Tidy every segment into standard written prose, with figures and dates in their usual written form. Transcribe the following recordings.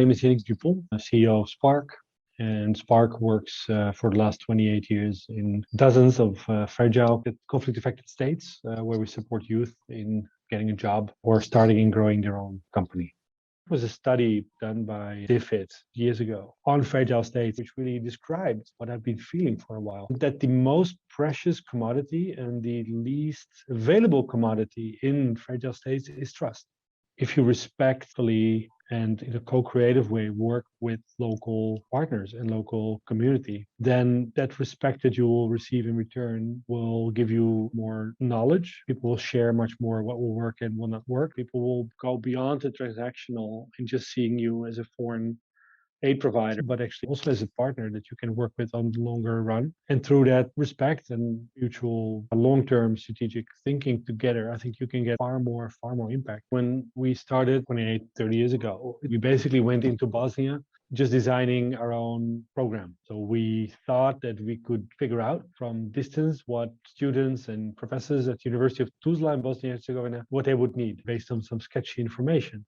My name is Yannick Du Pont, CEO of Spark. And Spark works for the last 28 years in dozens of fragile, conflict-affected states where we support youth in getting a job or starting and growing their own company. It was a study done by DFID years ago on fragile states, which really described what I've been feeling for a while, that the most precious commodity and the least available commodity in fragile states is trust. If you respectfully and in a co-creative way work with local partners and local community, then that respect that you will receive in return will give you more knowledge. People will share much more what will work and will not work. People will go beyond the transactional and just seeing you as a foreign aid provider, but actually also as a partner that you can work with on the longer run. And through that respect and mutual long-term strategic thinking together, I think you can get far more impact. When we started 28, 30 years ago, we basically went into Bosnia just designing our own program. So we thought that we could figure out from distance what students and professors at the University of Tuzla in Bosnia and Herzegovina, what they would need based on some sketchy information.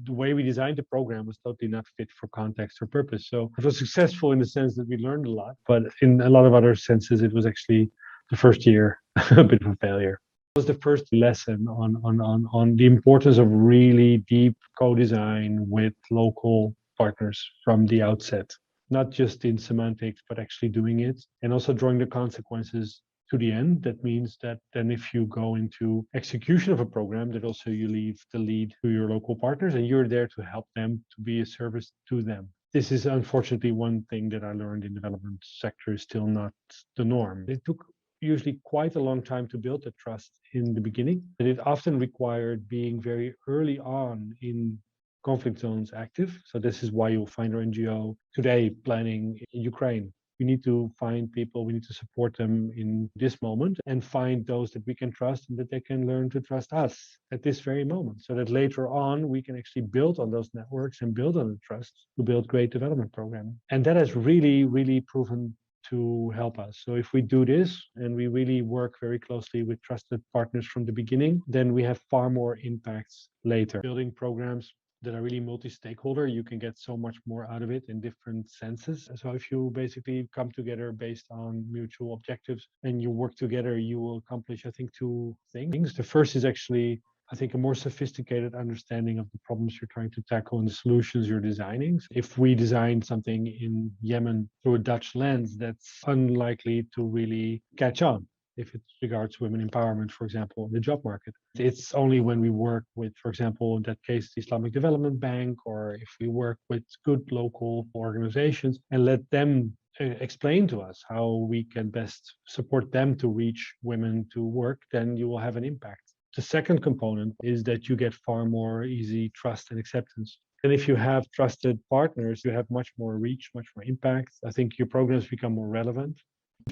The way we designed the program was totally not fit for context or purpose. So it was successful in the sense that we learned a lot, but in a lot of other senses, it was actually the first year a bit of a failure. It was the first lesson on the importance of really deep co-design with local partners from the outset, not just in semantics, but actually doing it and also drawing the consequences to the end. That means that then if you go into execution of a program, that also you leave the lead to your local partners and you're there to help them, to be a service to them. This is unfortunately one thing that I learned in the development sector is still not the norm. It took usually quite a long time to build the trust in the beginning, and it often required being very early on in conflict zones active. So this is why you'll find our NGO today planning in Ukraine. We need to find people, we need to support them in this moment and find those that we can trust and that they can learn to trust us at this very moment, so that later on we can actually build on those networks and build on the trust to build great development programming. And that has really, really proven to help us. So if we do this and we really work very closely with trusted partners from the beginning, then we have far more impacts later. Building programs that are really multi-stakeholder, you can get so much more out of it in different senses. So if you basically come together based on mutual objectives and you work together, you will accomplish, I think, two things. The first is actually, I think, a more sophisticated understanding of the problems you're trying to tackle and the solutions you're designing. If we design something in Yemen through a Dutch lens, that's unlikely to really catch on. If it regards women empowerment, for example, in the job market. It's only when we work with, for example, in that case, the Islamic Development Bank, or if we work with good local organizations and let them explain to us how we can best support them to reach women to work, then you will have an impact. The second component is that you get far more easy trust and acceptance. And if you have trusted partners, you have much more reach, much more impact. I think your programs become more relevant.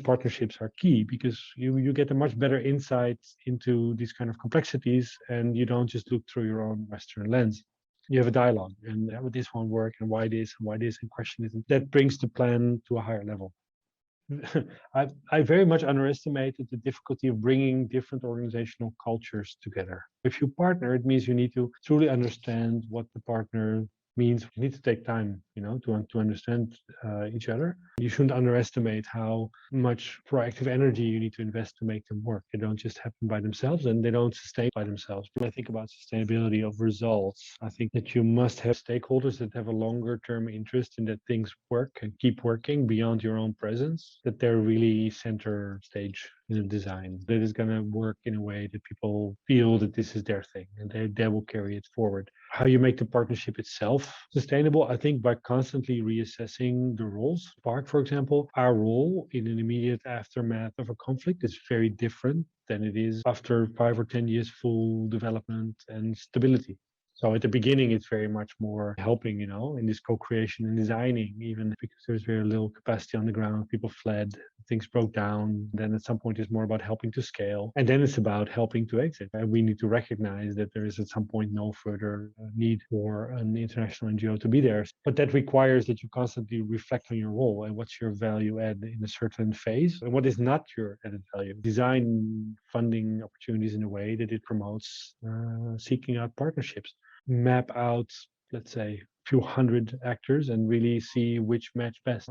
Partnerships are key because you get a much better insight into these kind of complexities and you don't just look through your own Western lens. You have a dialogue and how would this one work and why this and question it. And that brings the plan to a higher level. I very much underestimated the difficulty of bringing different organizational cultures together. If you partner, it means you need to truly understand what the partner means. You need to take time, to understand each other. You shouldn't underestimate how much proactive energy you need to invest to make them work. They don't just happen by themselves and they don't sustain by themselves. When I think about sustainability of results, I think that you must have stakeholders that have a longer term interest in that things work and keep working beyond your own presence, that they're really center stage in the design, that is going to work in a way that people feel that this is their thing and they will carry it forward. How you make the partnership itself sustainable, I think by constantly reassessing the roles. Spark, for example, our role in an immediate aftermath of a conflict is very different than it is after 5 or 10 years full development and stability. So at the beginning, it's very much more helping, in this co-creation and designing, even because there's very little capacity on the ground. People fled, things broke down. Then at some point, it's more about helping to scale. And then it's about helping to exit. And we need to recognize that there is at some point no further need for an international NGO to be there. But that requires that you constantly reflect on your role and what's your value add in a certain phase and what is not your added value. Design funding opportunities in a way that it promotes seeking out partnerships. Map out let's say, few hundred actors and really see which match best.